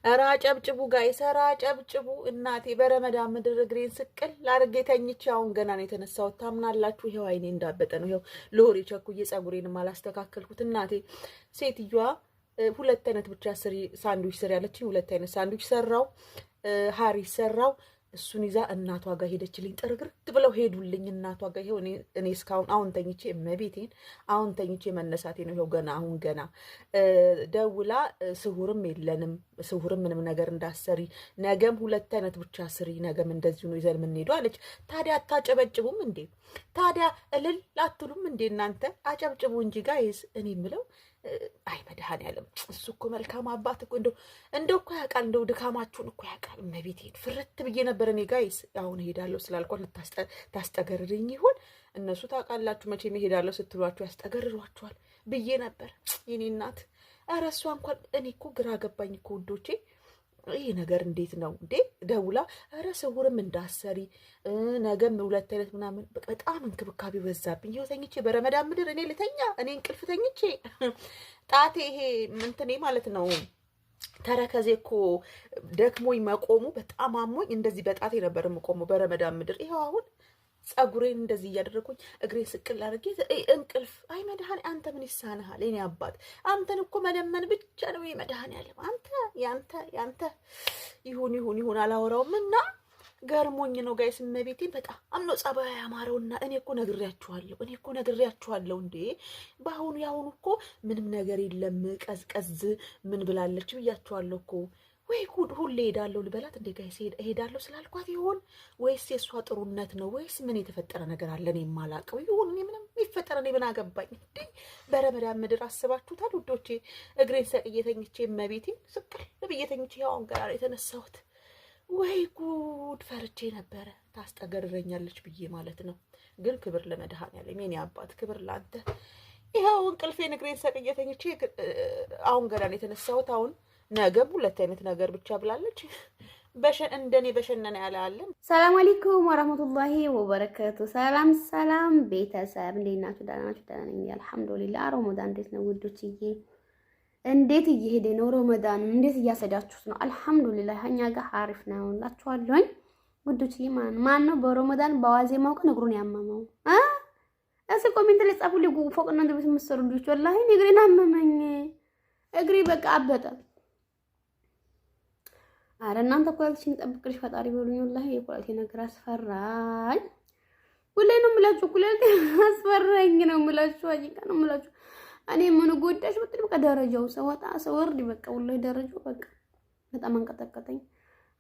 ኧረ አጨብጭቡ ጋይስ፣ ኧረ አጨብጭቡ። እናቴ በረመዳን ምድር እግሬን ስቅል ላድርጌ ተኝቼ አሁን ገና ነው የተነሳሁት። ታምናላችሁ? ይኸው አይኔ እንዳበጠ ነው። ይኸው ለወሬ ቸኩዬ ፀጉሬንም አላስተካከልኩት። እናቴ ሴትዮዋ ሁለት አይነት ብቻ ስሪ ሳንድዊች ስሪ ያለችኝ፣ ሁለት አይነት ሳንድዊች ሰራው፣ ሀሪስ ሰራው። እሱን ይዛ እናቷ ጋር ሄደችልኝ። ጥርግርግ ብለው ሄዱልኝ እናቷ ጋር። ይኸው እኔ እስካሁን አሁን ተኝቼ እመቤቴን አሁን ተኝቼ መነሳቴ ነው። ይኸው ገና ደውላ ስሁርም የለንም፣ ስሁርም ምንም ነገር እንዳሰሪ፣ ነገም ሁለት አይነት ብቻ ስሪ፣ ነገም እንደዚሁ ነው ይዘን የምንሄዱ አለች። ታዲያ አታጨበጭቡም እንዴ? ታዲያ እልል አትሉም እንዴ እናንተ? አጨብጭቡ እንጂ ጋይስ። እኔ የምለው አይ መድኃኒዓለም እሱ እኮ መልካም አባት እኮ እንደው እኮ ያውቃል፣ እንደው ድካማችሁን እኮ ያውቃል። እመቤቴን ፍርት ብዬ ነበር እኔ ጋይስ። አሁን እሄዳለሁ ስላልኳት ታስጠገርርኝ ይሆን? እነሱ ታውቃላችሁ መቼም እሄዳለሁ ስትሏችሁ ያስጠገርሯችኋል ብዬ ነበር የኔ እናት። ኧረ እሷ እንኳን እኔ እኮ ግራ ገባኝ እኮ ውዶቼ። ይህ ነገር እንዴት ነው እንዴ? ደውላ ኧረ ስውርም እንዳሰሪ ነገም ሁለት አይነት ምናምን። በጣም እንክብካቤ በዛብኝ። ይኸው ተኝቼ በረመዳን ምድር እኔ ልተኛ፣ እኔ እንቅልፍ ተኝቼ ጣቴ ይሄ ምንትኔ ማለት ነው ተረከዜ እኮ ደክሞኝ መቆሙ በጣም አሞኝ እንደዚህ በጣቴ ነበር የምቆመው በረመዳን ምድር። ይኸው አሁን ፀጉሬን እንደዚህ እያደረጉኝ እግሬን ስቅል አድርጌ እንቅልፍ። አይ መድኃኔ አንተ ምን ይሳንሃል? የኔ አባት አንተን እኮ መለመን ብቻ ነው መድኃኔዓለም። አንተ ያንተ ይሁን አላወራውም እና ገርሞኝ ነው ጋይስ። እመቤቴን በጣም ነው ጸባይ ያማረውና እኔ እኮ ነግሬያችኋለሁ እንዴ። ያሁኑ እኮ ምንም ነገር የለም ቀዝቀዝ ምን ብላለች ብያችኋለሁ እኮ። ወይ ጉድ! ሁሌ ሄዳለሁ ልበላት እንዴ ጋይስ? ሄዳለሁ ስላልኳት ይሆን ወይስ የእሷ ጥሩነት ነው ወይስ ምን የተፈጠረ ነገር አለ እኔ የማላውቀው ይሁን? እኔ ምንም የሚፈጠረ እኔ ምን አገባኝ እንዴ? በረመዳን ምድር አስባችሁታል ውዶቼ? እግሬን ሰቅዬ ተኝቼ እመቤቴን ስቅል ብዬ ተኝቼ አሁን ገና ነው የተነሳሁት። ወይ ጉድ! ፈርቼ ነበረ ታስጠገርረኛለች ብዬ ማለት ነው። ግን ክብር ለመድኃኔዓለም የኔ አባት፣ ክብር ላንተ። ይኸው እንቅልፌን እግሬን ሰቅዬ ተኝቼ አሁን ገና ነው የተነሳሁት። አሁን ነገም ሁለት አይነት ነገር ብቻ ብላለች። እንደኔ በሸነነ ያለ አለ። ሰላም አለይኩም ወራህመቱላሂ ወበረካቱ። ሰላም ቤተሰብ እንዴት ናችሁ? ደህና ናችሁ? ደህና ነኝ አልሐምዱሊላህ። ረመዳን እንዴት ነው ውዶችዬ? እንዴት እየሄደ ነው? ረመዳን እንዴት እያሰዳችሁት ነው? አልሐምዱሊላህ እኛ ጋር አሪፍ ነው እላችኋለሁ ውዶችዬ። ማን ነው በረመዳን በዋዜማው ቀን እግሩን ያመመው? እስኪ ኮሜንት ላይ ጻፉልኝ። ፎቅና እንደዚህ የምትሰሩ ልጆች ወላሂ እግሬን አመመኝ። እግሬ በቃ አበጠ። አረ እናንተ ኳሊቲሽን ጠብቅልሽ ፈጣሪ በሉኝ። ወላሂ የኳሊቲ ነገር አስፈራኝ። ሁሌ ነው የምላችሁ፣ ኩላሊቲ አስፈራኝ ነው የምላችሁ፣ አጂቃ ነው የምላችሁ። እኔ ምን ጎዳሽ ብትል በቃ ደረጃው ሰወጣ ሰወርድ በቃ ወላሂ ደረጃው በቃ በጣም አንቀጠቀጠኝ።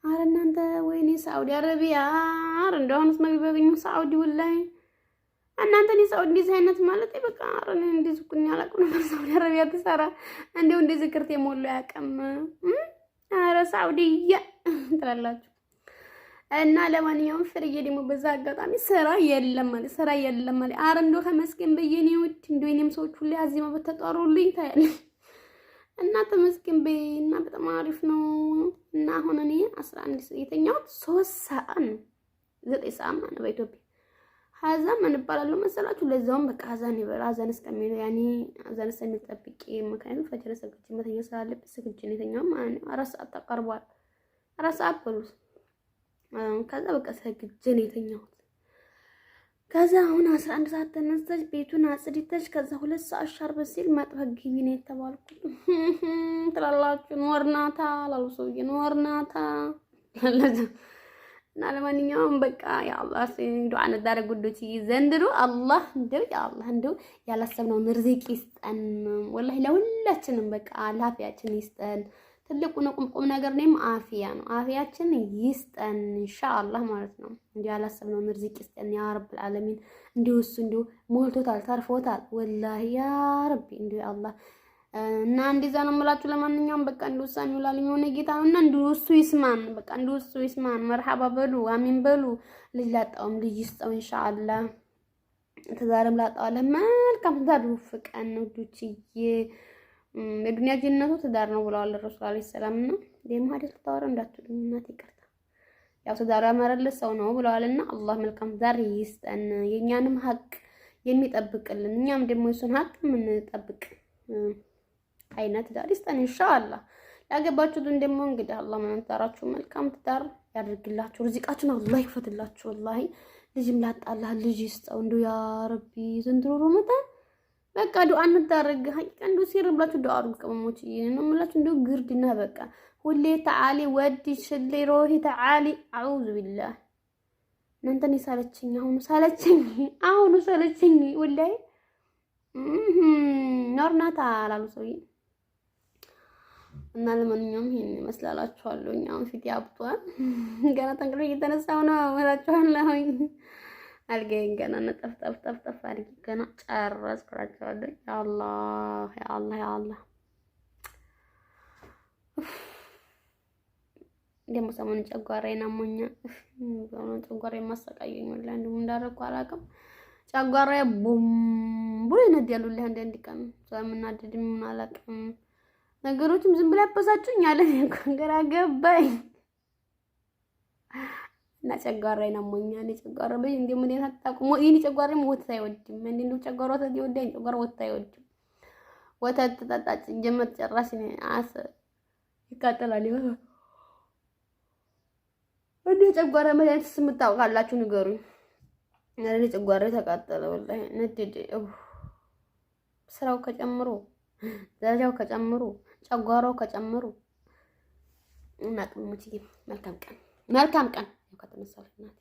አረ እናንተ ወይኔ ሳውዲ አረቢያ አረ እንደሆነስ ነው ቢበገኙ ሳውዲ ወላሂ እናንተ ነው ሳውዲ እንደዚህ አይነት ማለት በቃ አረ እንደዚህ ኩኝ አላውቅም ነበር። ሳውዲ አረቢያ ተሰራ እንደው እንደዚህ ክርቴ ሞሉ ያቀም አረ ሳውዲያ ትላላችሁ። እና ለማንኛውም ፍርዬ ደግሞ በዛ አጋጣሚ ስራ የለም ማለት አረ እንደው ተመስገን በየኔ ውድ እንደው እኔም ሰዎች ሁሉ አዚማ በተጣሩልኝ ታያለሽ። እና ተመስገን በይና በጣም አሪፍ ነው። እና አሁን እኔ 11 የተኛሁት 3 ሰዓት ነው 9 ሰዓት ማለት በኢትዮጵያ ሀዛ ምን ባላለው መሰላችሁ። ለዛውም በቃ አዛን ይበል አዛን እስከሚል ያኔ አዛን እስከሚጠብቂ ምክንያቱም ፈጅር ሰግጄ መተኛ ስላለብኝ ሰግጄ ነው የተኛው ማለት ነው። 4 ሰዓት ተቀርቧል። 4 ሰዓት በሉት። ከዛ በቃ ሰግጄ ነው የተኛሁት። ከዛ አሁን 11 ሰዓት ተነስተሽ ቤቱን አጽድተሽ ከዛ 2 ሰዓት ሻርብ ሲል መጥበቅ ግቢ ነው የተባልኩት። ትላላችሁ ኖርናታ ላሉ ሰውዬ ኖርናታ እና ለማንኛውም በቃ ያ አላህ ዱዓ እናደርግ ጉዶች ዘንድሮ አላህ እንደው ያላሰብነውን ርዝቅ ይስጠን። ወላሂ ለሁላችንም በቃ አላፊያችን ይስጠን። ትልቁ ቁም ነገር ነውም አፊያ ነው። አፊያችን ይስጠን ኢንሻአላህ ማለት ነው። እንዲህ ያላሰብነውን ርዝቅ ይስጠን ያ ረብል ዓለሚን። እንዲሁ እሱ እንዲሁ ሞልቶታል ተርፎታል ወላሂ ያ ረቢ እንዲሁ አላህ እና እንደዛ ነው የምላችሁ። ለማንኛውም በቃ እንደው ሳሚው ላልኝ ሆነ ጌታ ነውና እንደው እሱ ይስማን፣ በቃ እንደው እሱ ይስማን። መርሐባ በሉ አሚን በሉ። ልጅ ላጣውም ልጅ ይስጠው ኢንሻአላህ። ተዛረም ላጣው ለማልካም ትዳር ፍቀን ውዶችዬ። የዱንያ ጀነቱ ትዳር ነው ብለዋል ረሱል አለይሂ ሰላም። እና ደም ሀዲስ ተዋረ እንዳትሉኝ እናት ይቅርታ። ያው ትዳር ያመረለት ሰው ነው ብለዋልና አላህ መልካም ትዳር ይስጠን፣ የኛንም ሀቅ የሚጠብቅልን እኛም ደግሞ እሱን ሀቅ ምን ጠብቅ አይነት ትዳር ይስጠን ኢንሻአላህ። ያገባችሁትን ደግሞ እንግዲህ አላህ መንታራችሁ መልካም ትዳር ያድርግላችሁ። ርዚቃችሁን አላህ ይክፈትላችሁ። ወላሂ ልጅም ላጣላህ ልጅ ይስጠው። እንደው ያ ረቢ ዘንድሮ ረመዳን በቃ ዱአ እንታረግ ሀቂቃ እንደው ሲር ብላችሁ ዱአ አድርጉ። ቅመሞች ነው የምላችሁ። እንደው ግርድና በቃ ሁሌ ተዓሊ ወዲ ሽሊ ሮሂ ተዓሊ አዑዙ ቢላህ እናንተን ሳለችኝ አሁኑ ሳለችኝ ወላሂ ኖርናታ አላሉ ሰውዬ እና ለማንኛውም ይሄን ይመስላላችኋለሁ። አሁን ፊት ያብጧል ገና ጠንክሮ እየተነሳው ነው እላችኋለሁ። አልገኝ ገና ነጠፍ አድርጊ ገና ጨረስኩላችኋለሁ። ያአላህ ደግሞ ሰሞኑን ጨጓራዬን አሞኛል። ጨጓራዬን ማሰቃየኝ ወላሂ እንደውም እንዳደረኩ አላውቅም። ጨጓራዬ ቡም ብሎ ይነዳል አንድ ቀን ስለምናደድ ምን አላውቅም። ነገሮችም ዝም ብላ ያበሳጩኛል። ግራ ገባኝ እና ጨጓራዬን አሞኛል። ጨጓራ በይ እንደ ምን ያታቁሞ ይሄን ጨጓራዬ ወተት አይወድም። እንዴ ጨጓራ ወተት ይወዳኝ ጨጓራ ወተት አይወድም። ወተት ተጣጣጭ ጀመት ጨራሽ ነው ይቃጠላል። እንዴ ጨጓራ መድኃኒት ስምታውቃላችሁ ንገሩኝ። እኔ ጨጓራዬ ተቃጠለ ወላሂ ነደደ። ስራው ከጨምሮ ደረጃው ከጨምሮ ጨጓራው ከጨምሮ እና ቅመሞችዬ መልካም ቀን ከተነሳለሁ እናቴ